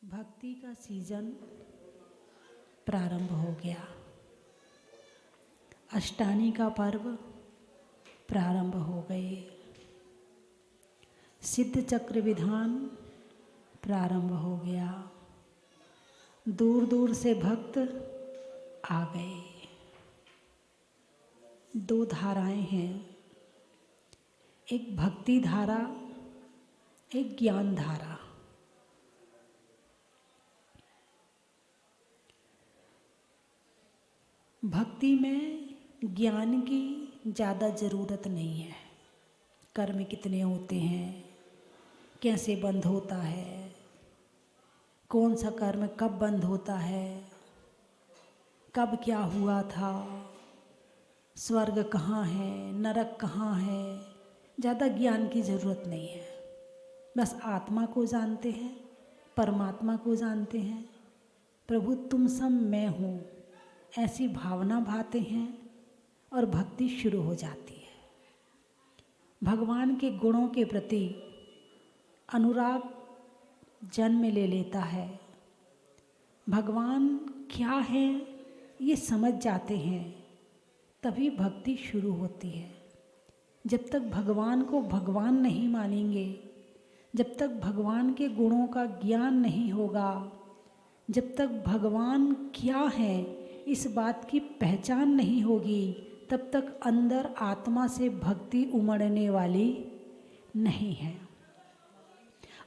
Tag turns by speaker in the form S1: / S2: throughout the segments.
S1: भक्ति का सीजन प्रारंभ हो गया। अष्टानी का पर्व प्रारंभ हो गए। सिद्ध चक्र विधान प्रारंभ हो गया। दूर दूर से भक्त आ गए। दो धाराएं हैं, एक भक्ति धारा, एक ज्ञान धारा। भक्ति में ज्ञान की ज़्यादा ज़रूरत नहीं है। कर्म कितने होते हैं, कैसे बंद होता है, कौन सा कर्म कब बंद होता है, कब क्या हुआ था, स्वर्ग कहाँ है, नरक कहाँ है, ज़्यादा ज्ञान की ज़रूरत नहीं है। बस आत्मा को जानते हैं, परमात्मा को जानते हैं। प्रभु तुम सब मैं हूँ, ऐसी भावना भाते हैं और भक्ति शुरू हो जाती है। भगवान के गुणों के प्रति अनुराग जन्म ले लेता है। भगवान क्या है ये समझ जाते हैं, तभी भक्ति शुरू होती है। जब तक भगवान को भगवान नहीं मानेंगे, जब तक भगवान के गुणों का ज्ञान नहीं होगा, जब तक भगवान क्या है इस बात की पहचान नहीं होगी, तब तक अंदर आत्मा से भक्ति उमड़ने वाली नहीं है।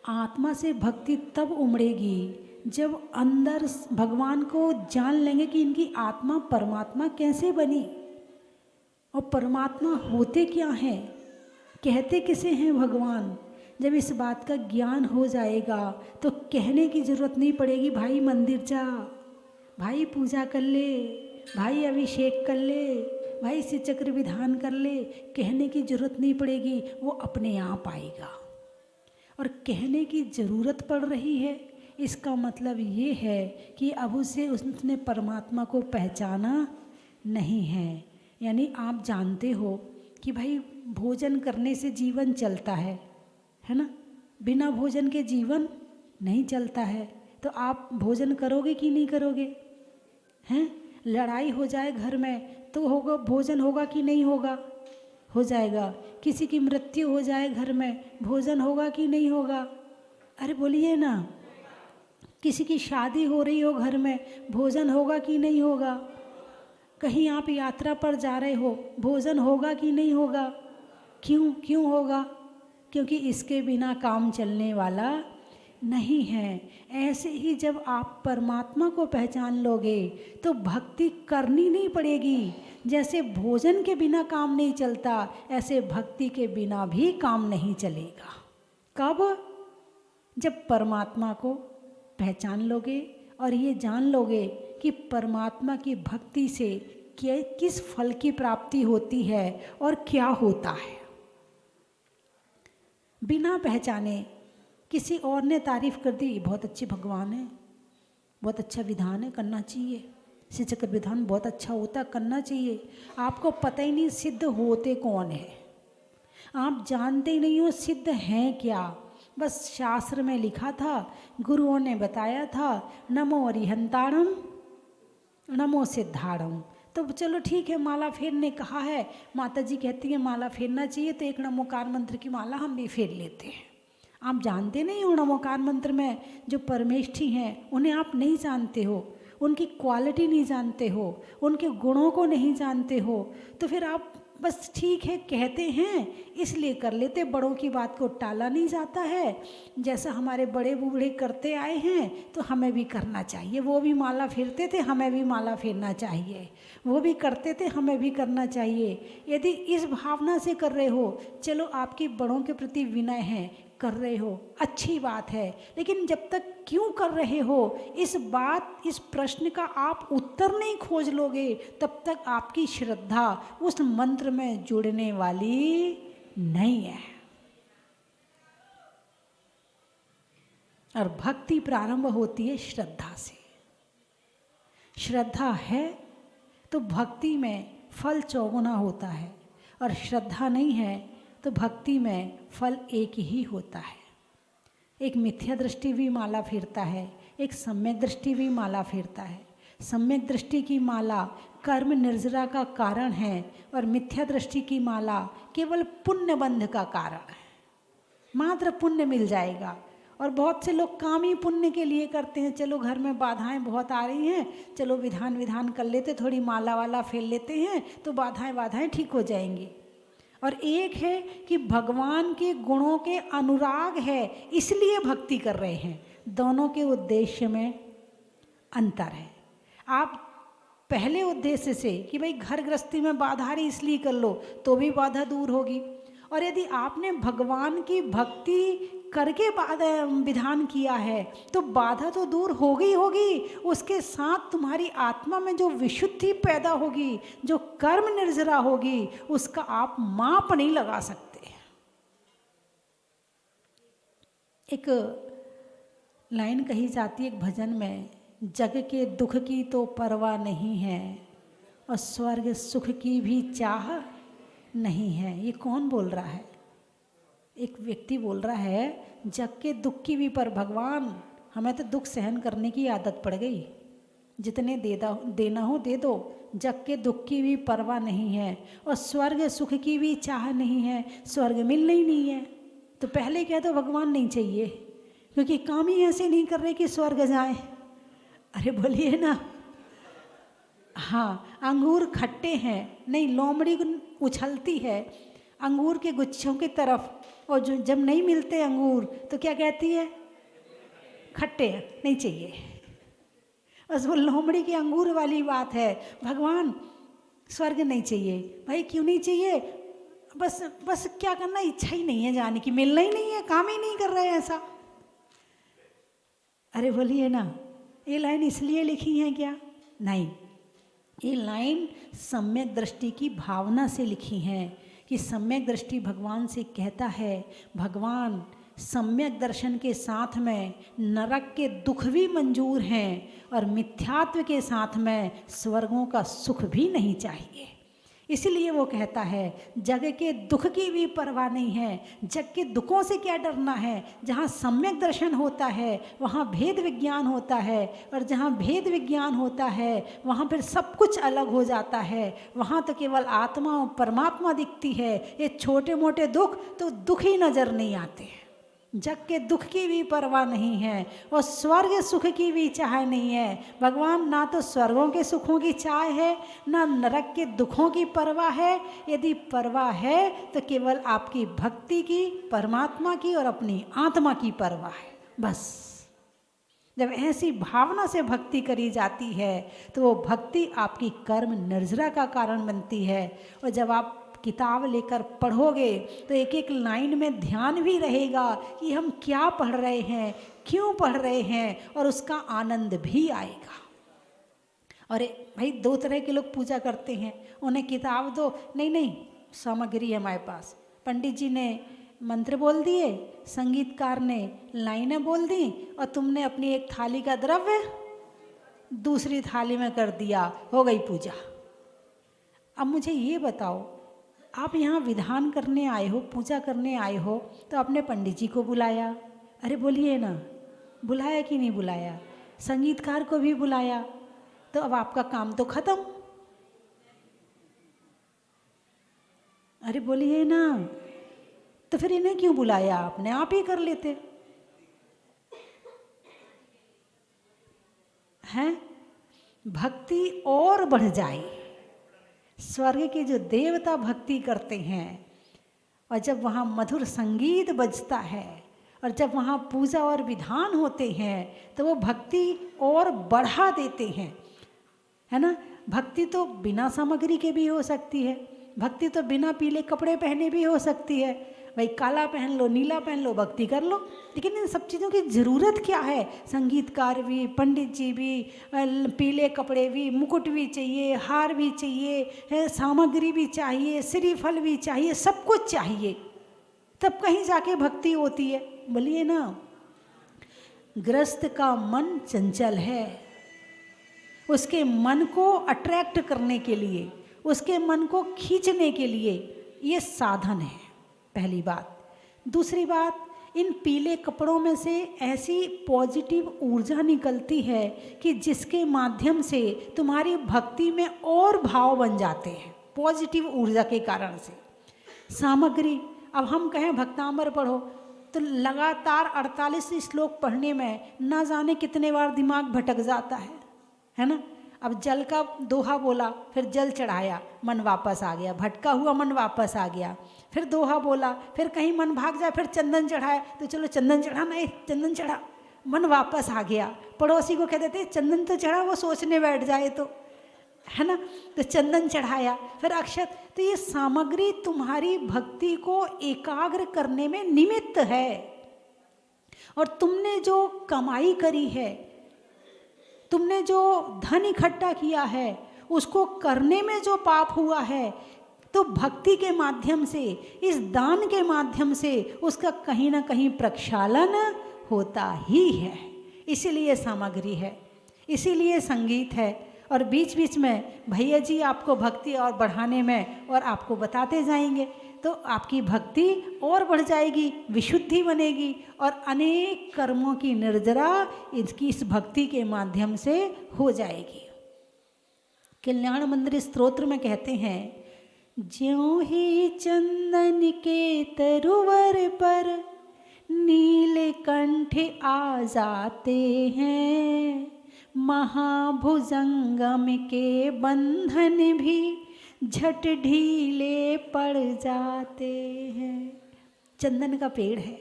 S1: आत्मा से भक्ति तब उमड़ेगी जब अंदर भगवान को जान लेंगे कि इनकी आत्मा परमात्मा कैसे बनी और परमात्मा होते क्या हैं, कहते किसे हैं भगवान। जब इस बात का ज्ञान हो जाएगा तो कहने की ज़रूरत नहीं पड़ेगी, भाई मंदिर जा, भाई पूजा कर ले, भाई अभिषेक कर ले, भाई से चक्र विधान कर ले। कहने की ज़रूरत नहीं पड़ेगी, वो अपने आप आएगा। और कहने की ज़रूरत पड़ रही है, इसका मतलब ये है कि अब उसे उसने परमात्मा को पहचाना नहीं है। यानी आप जानते हो कि भाई भोजन करने से जीवन चलता है ना। बिना भोजन के जीवन नहीं चलता है, तो आप भोजन करोगे कि नहीं करोगे हैं। लड़ाई हो जाए घर में तो होगा, भोजन होगा कि नहीं होगा, हो जाएगा। किसी की मृत्यु हो जाए घर में, भोजन होगा कि नहीं होगा, अरे बोलिए ना। किसी की शादी हो रही हो घर में, भोजन होगा कि नहीं होगा। कहीं आप यात्रा पर जा रहे हो, भोजन होगा कि नहीं होगा। क्यों होगा? क्योंकि इसके बिना काम चलने वाला नहीं है। ऐसे ही जब आप परमात्मा को पहचान लोगे तो भक्ति करनी नहीं पड़ेगी। जैसे भोजन के बिना काम नहीं चलता, ऐसे भक्ति के बिना भी काम नहीं चलेगा। कब? जब परमात्मा को पहचान लोगे और ये जान लोगे कि परमात्मा की भक्ति से किस फल की प्राप्ति होती है और क्या होता है। बिना पहचाने किसी और ने तारीफ़ कर दी, बहुत अच्छे भगवान है, बहुत अच्छा विधान है, करना चाहिए, श्री चक्र विधान बहुत अच्छा होता, करना चाहिए। आपको पता ही नहीं सिद्ध होते कौन है, आप जानते ही नहीं हो सिद्ध हैं क्या। बस शास्त्र में लिखा था, गुरुओं ने बताया था, नमो अरिहंताणम नमो सिद्धाणम। तो चलो ठीक है, माला फेरने कहा है, माता जी कहती है माला फेरना चाहिए, तो एक नमोकार मंत्र की माला हम भी फेर लेते हैं। आप जानते नहीं हो नमोकार मंत्र में जो परमेष्ठी हैं उन्हें आप नहीं जानते हो, उनकी क्वालिटी नहीं जानते हो, उनके गुणों को नहीं जानते हो, तो फिर आप बस ठीक है कहते हैं इसलिए कर लेते। बड़ों की बात को टाला नहीं जाता है। जैसा हमारे बड़े बूढ़े करते आए हैं तो हमें भी करना चाहिए। वो भी माला फेरते थे, हमें भी माला फेरना चाहिए। वो भी करते थे, हमें भी करना चाहिए। यदि इस भावना से कर रहे हो, चलो आपकी बड़ों के प्रति विनय है, कर रहे हो, अच्छी बात है। लेकिन जब तक क्यों कर रहे हो इस प्रश्न का आप उत्तर नहीं खोज लोगे, तब तक आपकी श्रद्धा उस मंत्र में जुड़ने वाली नहीं है। और भक्ति प्रारंभ होती है श्रद्धा से। श्रद्धा है तो भक्ति में फल चौगुना होता है, और श्रद्धा नहीं है तो भक्ति में फल एक ही होता है। एक मिथ्या दृष्टि भी माला फेरता है एक सम्यक दृष्टि भी माला फेरता है। सम्यक दृष्टि की माला कर्म निर्जरा का कारण है और मिथ्या दृष्टि की माला केवल पुण्य बंध का कारण है। मात्र पुण्य मिल जाएगा। और बहुत से लोग काम ही पुण्य के लिए करते हैं। चलो घर में बाधाएं बहुत आ रही हैं, चलो विधान कर लेते, थोड़ी माला वाला फेर लेते हैं तो बाधाएं ठीक हो जाएंगी। और एक है कि भगवान के गुणों के अनुराग है इसलिए भक्ति कर रहे हैं। दोनों के उद्देश्य में अंतर है। आप पहले उद्देश्य से कि भाई घर गृहस्थी में बाधा आ रही इसलिए कर लो तो भी बाधा दूर होगी। और यदि आपने भगवान की भक्ति करके विधान किया है तो बाधा तो दूर होगी होगी, उसके साथ तुम्हारी आत्मा में जो विशुद्धि पैदा होगी, जो कर्म निर्जरा होगी, उसका आप माप नहीं लगा सकते। एक लाइन कही जाती है एक भजन में, जग के दुख की तो परवाह नहीं है और स्वर्ग सुख की भी चाह नहीं है। ये कौन बोल रहा है? एक व्यक्ति बोल रहा है जग के दुख की भी, पर भगवान हमें तो दुख सहन करने की आदत पड़ गई, जितने देना हो दे दो, जग के दुख की भी परवाह नहीं है और स्वर्ग सुख की भी चाह नहीं है, स्वर्ग मिलना ही नहीं है। तो पहले कह दो भगवान नहीं चाहिए, क्योंकि काम ही ऐसे नहीं कर रहे कि स्वर्ग जाए। अरे बोलिए ना। हाँ, अंगूर खट्टे हैं, नहीं लोमड़ी उछलती है अंगूर के गुच्छों की तरफ, और जो जब नहीं मिलते अंगूर तो क्या कहती है? खट्टे हैं, नहीं चाहिए। बस वो लोमड़ी की अंगूर वाली बात है। भगवान स्वर्ग नहीं चाहिए। भाई क्यों नहीं चाहिए? बस क्या करना, इच्छा ही नहीं है जाने की, मिलना ही नहीं है, काम ही नहीं कर रहे हैं ऐसा। अरे बोलिए ना, ये लाइन इसलिए लिखी है क्या? नहीं, ये लाइन सम्यक दृष्टि की भावना से लिखी हैं कि सम्यक दृष्टि भगवान से कहता है, भगवान सम्यक दर्शन के साथ में नरक के दुख भी मंजूर हैं और मिथ्यात्व के साथ में स्वर्गों का सुख भी नहीं चाहिए। इसलिए वो कहता है जग के दुख की भी परवाह नहीं है। जग के दुखों से क्या डरना है? जहाँ सम्यक दर्शन होता है वहाँ भेद विज्ञान होता है, और जहाँ भेद विज्ञान होता है वहाँ फिर सब कुछ अलग हो जाता है। वहाँ तो केवल आत्मा और परमात्मा दिखती है। ये छोटे मोटे दुख तो दुख ही नज़र नहीं आते हैं। जग के दुख की भी परवाह नहीं है और स्वर्ग सुख की भी चाह नहीं है। भगवान ना तो स्वर्गों के सुखों की चाह है, ना नरक के दुखों की परवाह है। यदि परवाह है तो केवल आपकी भक्ति की, परमात्मा की और अपनी आत्मा की परवाह है, बस। जब ऐसी भावना से भक्ति करी जाती है तो वो भक्ति आपकी कर्म निर्जरा का कारण बनती है। और जब आप किताब लेकर पढ़ोगे तो एक एक लाइन में ध्यान भी रहेगा कि हम क्या पढ़ रहे हैं, क्यों पढ़ रहे हैं, और उसका आनंद भी आएगा। और भाई दो तरह के लोग पूजा करते हैं, उन्हें किताब दो, नहीं सामग्री है हमारे पास, पंडित जी ने मंत्र बोल दिए, संगीतकार ने लाइनें बोल दी, और तुमने अपनी एक थाली का द्रव्य दूसरी थाली में कर दिया, हो गई पूजा। अब मुझे ये बताओ, आप यहाँ विधान करने आए हो, पूजा करने आए हो, तो आपने पंडित जी को बुलाया, अरे बोलिए ना, बुलाया कि नहीं बुलाया? संगीतकार को भी बुलाया, तो अब आपका काम तो खत्म। अरे बोलिए ना, तो फिर इन्हें क्यों बुलाया आपने? आप ही कर लेते हैं। भक्ति और बढ़ जाए। स्वर्ग के जो देवता भक्ति करते हैं, और जब वहाँ मधुर संगीत बजता है, और जब वहाँ पूजा और विधान होते हैं, तो वो भक्ति और बढ़ा देते हैं, है ना। भक्ति तो बिना सामग्री के भी हो सकती है, भक्ति तो बिना पीले कपड़े पहने भी हो सकती है। भाई काला पहन लो, नीला पहन लो, भक्ति कर लो। लेकिन इन सब चीज़ों की ज़रूरत क्या है? संगीतकार भी, पंडित जी भी, पीले कपड़े भी, मुकुट भी चाहिए, हार भी चाहिए, सामग्री भी चाहिए, श्रीफल भी चाहिए, सब कुछ चाहिए, तब कहीं जाके भक्ति होती है। बोलिए ना। गृहस्थ का मन चंचल है, उसके मन को अट्रैक्ट करने के लिए, उसके मन को खींचने के लिए ये साधन है, पहली बात। दूसरी बात, इन पीले कपड़ों में से ऐसी पॉजिटिव ऊर्जा निकलती है कि जिसके माध्यम से तुम्हारी भक्ति में और भाव बन जाते हैं, पॉजिटिव ऊर्जा के कारण से। सामग्री, अब हम कहें भक्तांबर पढ़ो तो लगातार 48 श्लोक पढ़ने में ना जाने कितने बार दिमाग भटक जाता है ना। अब जल का दोहा बोला, फिर जल चढ़ाया, मन वापस आ गया, भटका हुआ मन वापस आ गया, फिर दोहा बोला, फिर कहीं मन भाग जाए, फिर चंदन चढ़ाया तो चलो चंदन चढ़ाना है, चंदन चढ़ा, मन वापस आ गया। पड़ोसी को कह देते चंदन तो चढ़ा, वो सोचने बैठ जाए तो, है ना, तो चंदन चढ़ाया, फिर अक्षत। तो ये सामग्री तुम्हारी भक्ति को एकाग्र करने में निमित्त है। और तुमने जो कमाई करी है, तुमने जो धन इकट्ठा किया है, उसको करने में जो पाप हुआ है, तो भक्ति के माध्यम से, इस दान के माध्यम से उसका कहीं ना कहीं प्रक्षालन होता ही है। इसीलिए सामग्री है, इसीलिए संगीत है। और बीच बीच में भैया जी आपको भक्ति और बढ़ाने में और आपको बताते जाएंगे, तो आपकी भक्ति और बढ़ जाएगी, विशुद्धि बनेगी और अनेक कर्मों की निर्जरा इस भक्ति के माध्यम से हो जाएगी। कल्याण मंदिर स्तोत्र में कहते हैं, ज्यों ही चंदन के तरुवर पर नीलकंठ आ जाते हैं, महाभुजंगम के बंधन भी झट ढीले पड़ जाते हैं। चंदन का पेड़ है,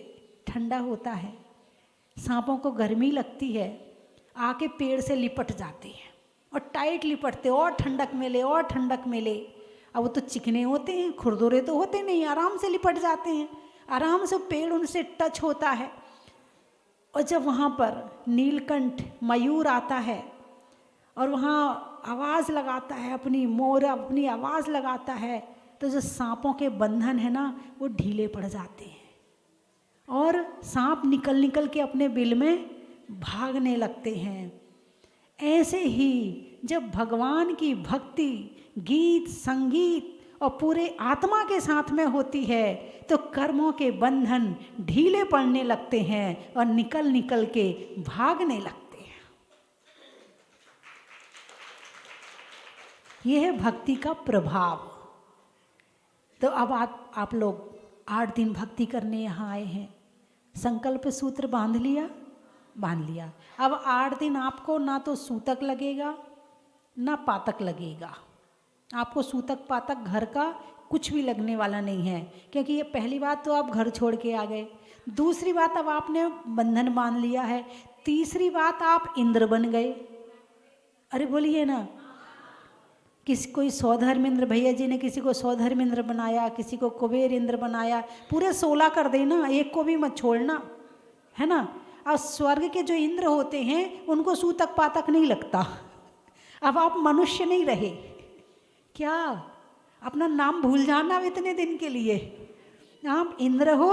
S1: ठंडा होता है, सांपों को गर्मी लगती है, आके पेड़ से लिपट जाते हैं और टाइट लिपटते, और ठंडक मिले और ठंडक मिले। अब वो तो चिकने होते हैं, खुरदुरे तो होते नहीं, आराम से लिपट जाते हैं, आराम से पेड़ उनसे टच होता है। और जब वहाँ पर नीलकंठ मयूर आता है और वहाँ आवाज़ लगाता है, अपनी मोर अपनी आवाज़ लगाता है, तो जो सांपों के बंधन है ना वो ढीले पड़ जाते हैं और सांप निकल निकल के अपने बिल में भागने लगते हैं। ऐसे ही जब भगवान की भक्ति, गीत, संगीत और पूरे आत्मा के साथ में होती है तो कर्मों के बंधन ढीले पड़ने लगते हैं और निकल निकल के भागने लगते हैं। यह है भक्ति का प्रभाव। तो अब आप लोग 8 दिन भक्ति करने यहाँ आए हैं, संकल्प सूत्र बांध लिया? बांध लिया। अब 8 दिन आपको ना तो सूतक लगेगा ना पातक लगेगा, आपको सूतक पातक घर का कुछ भी लगने वाला नहीं है, क्योंकि ये पहली बात तो आप घर छोड़ के आ गए, दूसरी बात अब आपने बंधन बांध लिया है, तीसरी बात आप इंद्र बन गए। अरे बोलिए ना, किसी कोई सौधर्मेंद्र, भैया जी ने किसी को सौधर्मेंद्र बनाया, किसी को कुबेर इंद्र बनाया, पूरे 16 कर देना, एक को भी मत छोड़ना, है ना। और स्वर्ग के जो इंद्र होते हैं उनको सूतक पातक नहीं लगता। अब आप मनुष्य नहीं रहे, क्या अपना नाम भूल जाना इतने दिन के लिए, आप इंद्र हो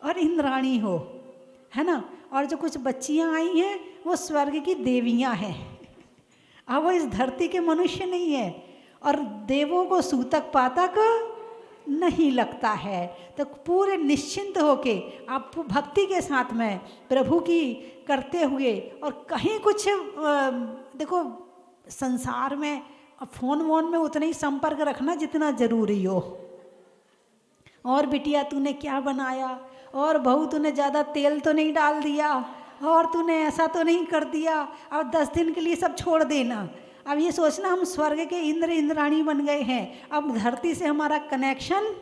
S1: और इंद्राणी हो, है ना। और जो कुछ बच्चियां आई हैं वो स्वर्ग की देवियां हैं, अब वो इस धरती के मनुष्य नहीं है, और देवों को सूतक पातक नहीं लगता है। तो पूरे निश्चिंत होके आप भक्ति के साथ में प्रभु की करते हुए, और कहीं कुछ देखो संसार में फ़ोन वोन में उतना ही संपर्क रखना जितना ज़रूरी हो। और बिटिया तूने क्या बनाया, और बहू तूने ज़्यादा तेल तो नहीं डाल दिया, और तूने ऐसा तो नहीं कर दिया, अब 10 दिन के लिए सब छोड़ देना। अब ये सोचना हम स्वर्ग के इंद्र इंद्राणी बन गए हैं, अब धरती से हमारा कनेक्शन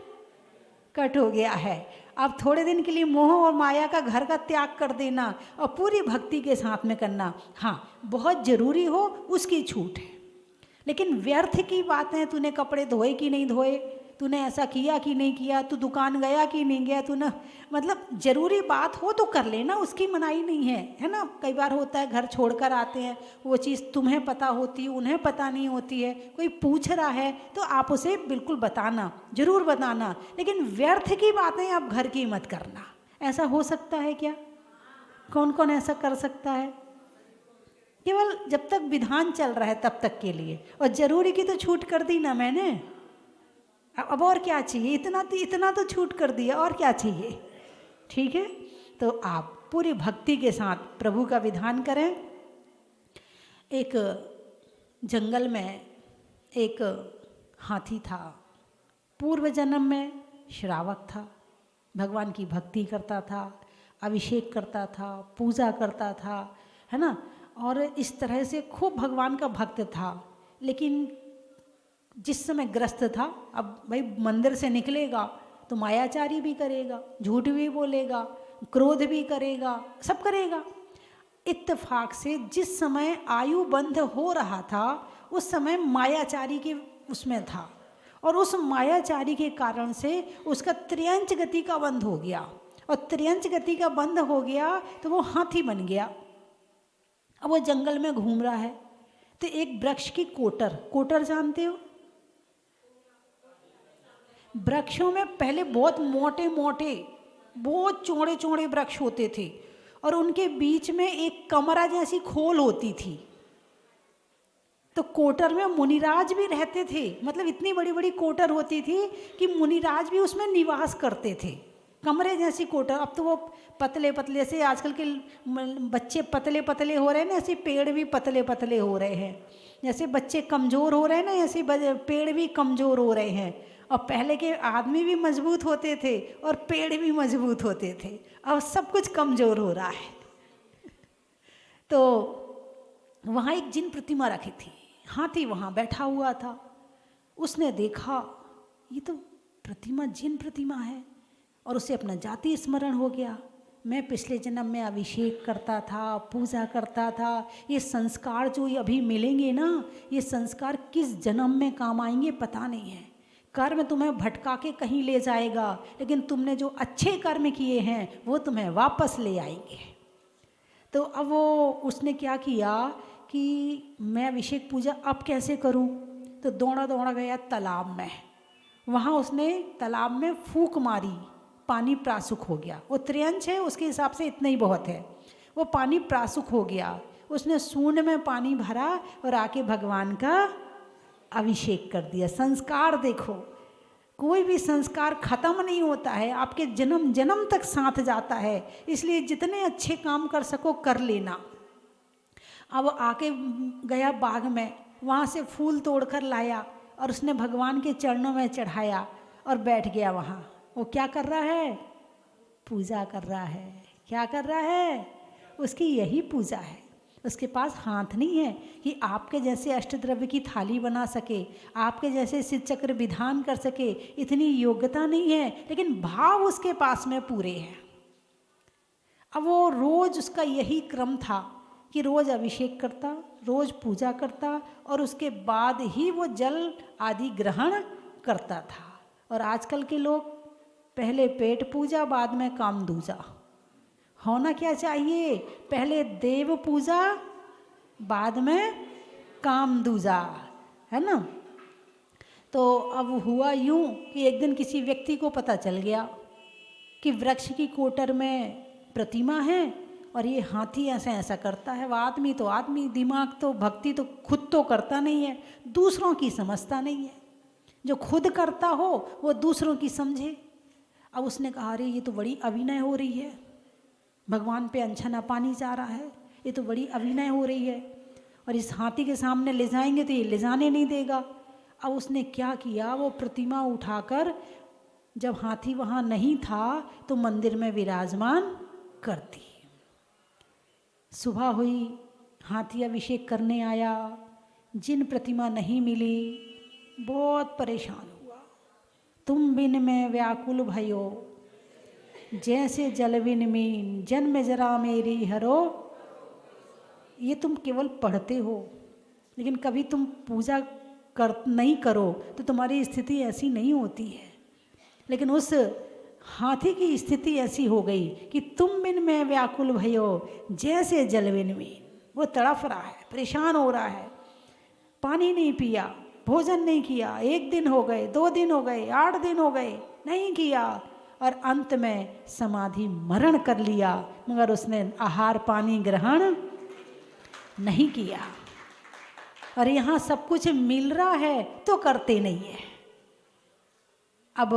S1: कट हो गया है। अब थोड़े दिन के लिए मोह और माया का घर का त्याग कर देना और पूरी भक्ति के साथ में करना। हाँ, बहुत ज़रूरी हो उसकी छूट है, लेकिन व्यर्थ की बातें, तूने कपड़े धोए कि नहीं धोए, तूने ऐसा किया कि नहीं किया, तू दुकान गया कि नहीं गया, तूने मतलब ज़रूरी बात हो तो कर लेना, उसकी मनाही नहीं है, है ना। कई बार होता है घर छोड़कर आते हैं, वो चीज़ तुम्हें पता होती है उन्हें पता नहीं होती है, कोई पूछ रहा है तो आप उसे बिल्कुल बताना, ज़रूर बताना, लेकिन व्यर्थ की बातें आप घर की मत करना। ऐसा हो सकता है क्या? कौन कौन ऐसा कर सकता है? केवल जब तक विधान चल रहा है तब तक के लिए, और ज़रूरी की तो छूट कर दी ना मैंने। अब और क्या चाहिए, इतना तो छूट कर दिया, और क्या चाहिए, ठीक है, तो आप पूरी भक्ति के साथ प्रभु का विधान करें। एक जंगल में एक हाथी था, पूर्व जन्म में श्रावक था, भगवान की भक्ति करता था, अभिषेक करता था, पूजा करता था, है ना, और इस तरह से खूब भगवान का भक्त था। लेकिन जिस समय ग्रस्त था, अब भाई मंदिर से निकलेगा तो मायाचारी भी करेगा, झूठ भी बोलेगा, क्रोध भी करेगा, सब करेगा। इत्तेफाक से जिस समय आयु बंध हो रहा था उस समय मायाचारी के उसमें था, और उस मायाचारी के कारण से उसका त्रियंच गति का बंध हो गया, और त्रियंच गति का बंध हो गया तो वो हाथी बन गया। अब वो जंगल में घूम रहा है तो एक वृक्ष की कोटर जानते हो, वृक्षों में पहले बहुत मोटे मोटे बहुत चौड़े चौड़े वृक्ष होते थे, और उनके बीच में एक कमरा जैसी खोल होती थी। तो कोटर में मुनिराज भी रहते थे, मतलब इतनी बड़ी बड़ी कोटर होती थी कि मुनिराज भी उसमें निवास करते थे, कमरे जैसी कोटर। अब तो वो पतले पतले से, आजकल के बच्चे पतले पतले हो रहे हैं ना, ऐसे पेड़ भी पतले पतले हो रहे हैं। जैसे बच्चे कमज़ोर हो रहे हैं ना, ऐसे पेड़ भी कमज़ोर हो रहे हैं। और पहले के आदमी भी मजबूत होते थे और पेड़ भी मजबूत होते थे, अब सब कुछ कमज़ोर हो रहा है। तो वहाँ एक जिन प्रतिमा रखी थी, हाथी वहाँ बैठा हुआ था। उसने देखा ये तो प्रतिमा जिन प्रतिमा है, और उसे अपना जाति स्मरण हो गया, मैं पिछले जन्म में अभिषेक करता था, पूजा करता था, ये संस्कार जो ये अभी मिलेंगे ना, ये संस्कार किस जन्म में काम आएंगे पता नहीं है। कर्म तुम्हें भटका के कहीं ले जाएगा, लेकिन तुमने जो अच्छे कर्म किए हैं वो तुम्हें वापस ले आएंगे। तो अब वो उसने क्या किया कि मैं अभिषेक पूजा अब कैसे करूं, तो दौड़ा दौड़ा गया तालाब में। वहाँ उसने तालाब में फूंक मारी, पानी प्रासुक हो गया। वो त्रियंच है, उसके हिसाब से इतना ही बहुत है। वो पानी प्रासुक हो गया, उसने सूंड में पानी भरा और आके भगवान का अभिषेक कर दिया। संस्कार देखो, कोई भी संस्कार खत्म नहीं होता है, आपके जन्म जन्म तक साथ जाता है, इसलिए जितने अच्छे काम कर सको कर लेना। अब आके गया बाग में, वहाँ से फूल तोड़कर लाया और उसने भगवान के चरणों में चढ़ाया और बैठ गया वहाँ। वो क्या कर रहा है, पूजा कर रहा है। क्या कर रहा है, उसकी यही पूजा है। उसके पास हाथ नहीं है कि आपके जैसे अष्टद्रव्य की थाली बना सके, आपके जैसे सिद्ध चक्र विधान कर सके, इतनी योग्यता नहीं है, लेकिन भाव उसके पास में पूरे हैं। अब वो रोज उसका यही क्रम था कि रोज अभिषेक करता, रोज पूजा करता, और उसके बाद ही वो जल आदि ग्रहण करता था। और आजकल के लोग पहले पेट पूजा बाद में काम दूजा। होना क्या चाहिए, पहले देव पूजा बाद में काम दूजा, है ना। तो अब हुआ यूं कि एक दिन किसी व्यक्ति को पता चल गया कि वृक्ष की कोटर में प्रतिमा है और ये हाथी ऐसा ऐसा करता है। वह आदमी तो आदमी, दिमाग तो, भक्ति तो खुद तो करता नहीं है, दूसरों की समझता नहीं है। जो खुद करता हो वो दूसरों की समझे। अब उसने कहा अरे ये तो बड़ी अभिनय हो रही है, भगवान पे अनछना पानी जा रहा है, ये तो बड़ी अभिनय हो रही है, और इस हाथी के सामने ले जाएंगे तो ये ले जाने नहीं देगा। अब उसने क्या किया, वो प्रतिमा उठाकर, जब हाथी वहाँ नहीं था तो मंदिर में विराजमान कर दी। सुबह हुई, हाथी अभिषेक करने आया, जिन प्रतिमा नहीं मिली, बहुत परेशान हुआ। तुम बिन में व्याकुल भयो, जैसे जल बिन मीन, जन्म जरा मेरी हरो। ये तुम केवल पढ़ते हो, लेकिन कभी तुम पूजा नहीं करो तो तुम्हारी स्थिति ऐसी नहीं होती है। लेकिन उस हाथी की स्थिति ऐसी हो गई कि तुम बिन में व्याकुल भयो, जैसे जल बिन मीन। वो तड़फ रहा है, परेशान हो रहा है, पानी नहीं पिया, भोजन नहीं किया, 1 दिन हो गए, 2 दिन हो गए, 8 दिन हो गए, नहीं किया, और अंत में समाधि मरण कर लिया, मगर उसने आहार पानी ग्रहण नहीं किया। और यहाँ सब कुछ मिल रहा है तो करते नहीं है। अब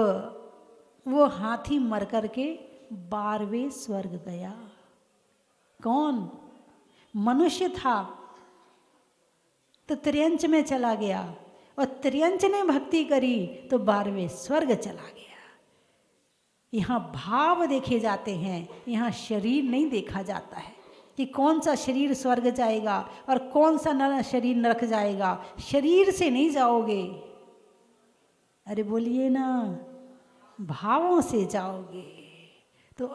S1: वो हाथी मर कर के 12वें स्वर्ग गया। कौन? मनुष्य था तो त्रियंच में चला गया, और त्रियंच ने भक्ति करी तो 12वें स्वर्ग चला गया। यहाँ भाव देखे जाते हैं, यहाँ शरीर नहीं देखा जाता है कि कौन सा शरीर स्वर्ग जाएगा और कौन सा शरीर नरक जाएगा। शरीर से नहीं जाओगे, अरे बोलिए ना, भावों से जाओगे। तो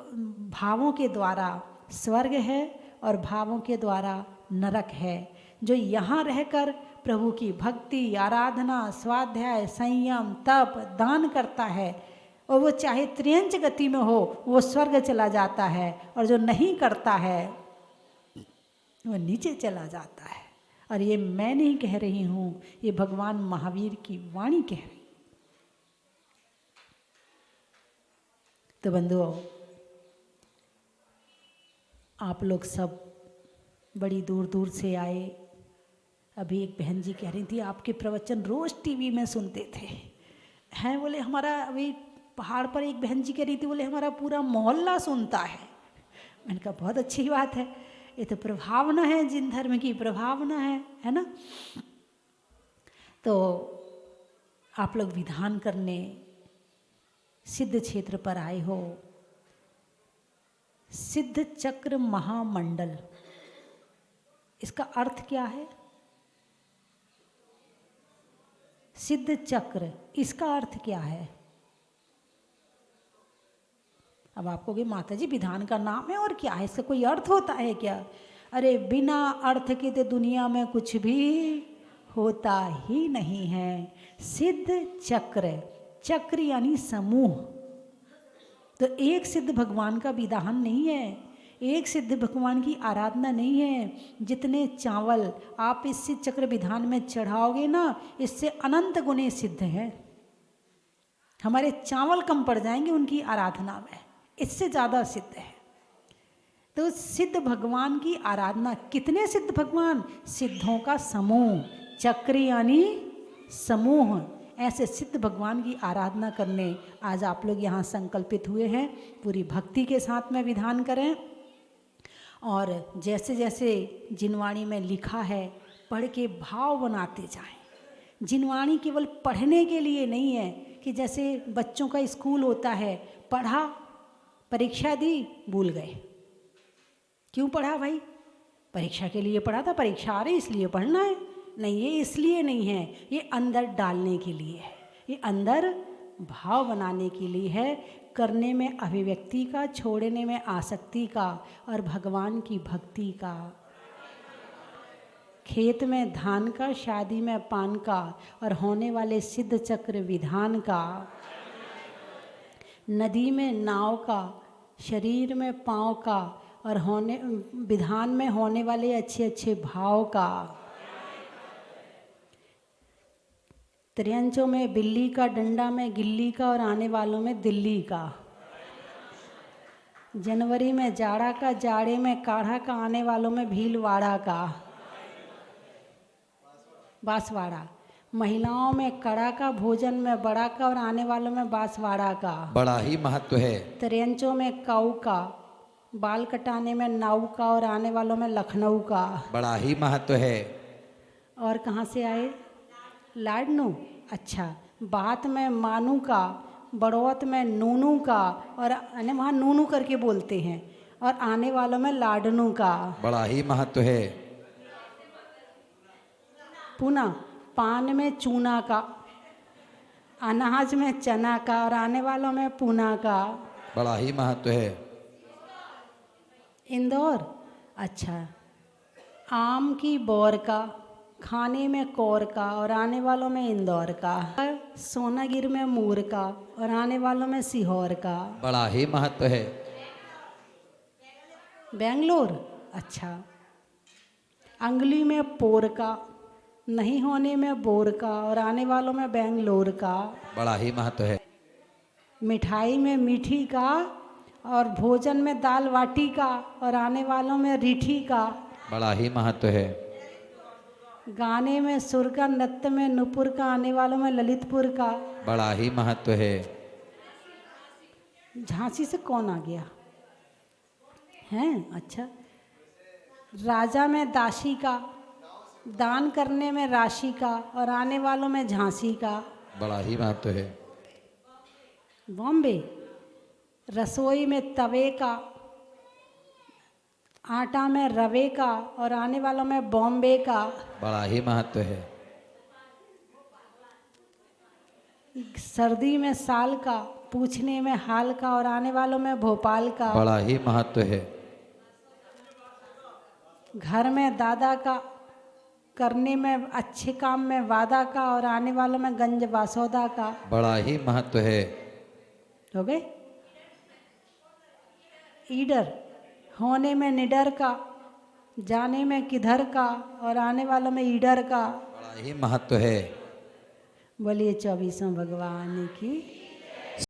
S1: भावों के द्वारा स्वर्ग है और भावों के द्वारा नरक है। जो यहाँ रहकर प्रभु की भक्ति, आराधना, स्वाध्याय, संयम, तप, दान करता है, और वो चाहे त्रियंच गति में हो, वो स्वर्ग चला जाता है, और जो नहीं करता है वो नीचे चला जाता है। और ये मैं नहीं कह रही हूँ, ये भगवान महावीर की वाणी कह रही। तो बंधुओं, आप लोग सब बड़ी दूर दूर से आए। अभी एक बहन जी कह रही थी आपके प्रवचन रोज़ टीवी में सुनते थे हैं। बोले हमारा, अभी पहाड़ पर एक बहन जी कह रही थी, बोले हमारा पूरा मोहल्ला सुनता है। मैंने कहा बहुत अच्छी बात है, ये तो प्रभावना है, जिन धर्म की प्रभावना है ना। तो आप लोग विधान करने सिद्ध क्षेत्र पर आए हो। सिद्ध चक्र महामंडल, इसका अर्थ क्या है? सिद्ध चक्र, इसका अर्थ क्या है? अब आप कहोगे माता जी विधान का नाम है और क्या है, इसका कोई अर्थ होता है क्या? अरे बिना अर्थ के तो दुनिया में कुछ भी होता ही नहीं है। सिद्ध चक्र, चक्र यानी समूह। तो एक सिद्ध भगवान का विधान नहीं है, एक सिद्ध भगवान की आराधना नहीं है। जितने चावल आप इस सिद्ध चक्र विधान में चढ़ाओगे ना, इससे अनंत गुने सिद्ध है। हमारे चावल कम पड़ जाएंगे उनकी आराधना में, इससे ज़्यादा सिद्ध है। तो सिद्ध भगवान की आराधना, कितने सिद्ध भगवान? सिद्धों का समूह, चक्र यानी समूह। ऐसे सिद्ध भगवान की आराधना करने आज आप लोग यहाँ संकल्पित हुए हैं। पूरी भक्ति के साथ में विधान करें, और जैसे जैसे जिनवाणी में लिखा है पढ़ के भाव बनाते जाएं। जिनवाणी केवल पढ़ने के लिए नहीं है कि जैसे बच्चों का स्कूल होता है, पढ़ा, परीक्षा दी, भूल गए। क्यों पढ़ा भाई? परीक्षा के लिए पढ़ा था, परीक्षा आ रही इसलिए पढ़ना है। नहीं, ये इसलिए नहीं है, ये अंदर डालने के लिए है, ये अंदर भाव बनाने के लिए है। करने में अभिव्यक्ति का, छोड़ने में आसक्ति का, और भगवान की भक्ति का। खेत में धान का, शादी में पान का, और होने वाले सिद्ध चक्र विधान का। नदी में नाव का, शरीर में पाँव का, और होने विधान में होने वाले अच्छे अच्छे भाव का। त्रियंचों में बिल्ली का, डंडा में गिल्ली का, और आने वालों में दिल्ली का। जनवरी में जाड़ा का, जाड़े में काढ़ा का, आने वालों में भीलवाड़ा का, बांसवाड़ा। महिलाओं में कड़ा का, भोजन में बड़ा का, और आने वालों में बांसवाड़ा का।
S2: बड़ा ही महत्व है।
S1: त्रियंचों में काऊ का, बाल कटाने में नाऊ का, और आने वालों में लखनऊ का।
S2: बड़ा ही महत्व है।
S1: और कहाँ से आए? लाडनू। अच्छा, बात में मानू का, बड़ौत में नूनू का, और वहाँ नूनू करके बोलते हैं, और आने वालों में लाडनू का।
S2: बड़ा ही महत्व है।
S1: पुनः पान में चूना का, अनाज में चना का, और आने वालों में पूना का।
S2: बड़ा ही महत्व है।
S1: इंदौर। अच्छा, आम की बौर का, खाने में कौर का, और आने वालों में इंदौर का। सोनागिर में मूर का, और आने वालों में सीहोर का।
S2: बड़ा ही महत्व है।
S1: बेंगलोर। अच्छा, अंगुली में पोर का, नहीं होने में बोर का, और आने वालों में बेंगलोर का।
S2: बड़ा ही महत्व है।
S1: मिठाई में मीठी का, और भोजन में दाल बाटी का, और आने वालों में रीठी का।
S2: बड़ा ही महत्व है।
S1: गाने में सुर का, नृत्य में नुपुर का, आने वालों में ललितपुर का।
S2: बड़ा ही महत्व है।
S1: झांसी से कौन आ गया? हैं, अच्छा। राजा में दासी का, दान करने में राशि का, और आने वालों में झांसी का।
S2: बड़ा ही महत्व है।
S1: बॉम्बे, रसोई में तवे का, आटा में रवे का, और आने वालों में बॉम्बे का।
S2: बड़ा ही महत्व है।
S1: सर्दी में साल का, पूछने में हाल का, और आने वालों में भोपाल का।
S2: बड़ा ही महत्व है।
S1: घर में दादा का, करने में अच्छे काम में वादा का, और आने वालों में गंज बासौदा का।
S2: बड़ा ही महत्व है।
S1: हो गए। ईडर, होने में निडर का, जाने में किधर का, और आने वालों में ईडर का।
S2: बड़ा ही महत्व है।
S1: बोलिए 24वां भगवान की।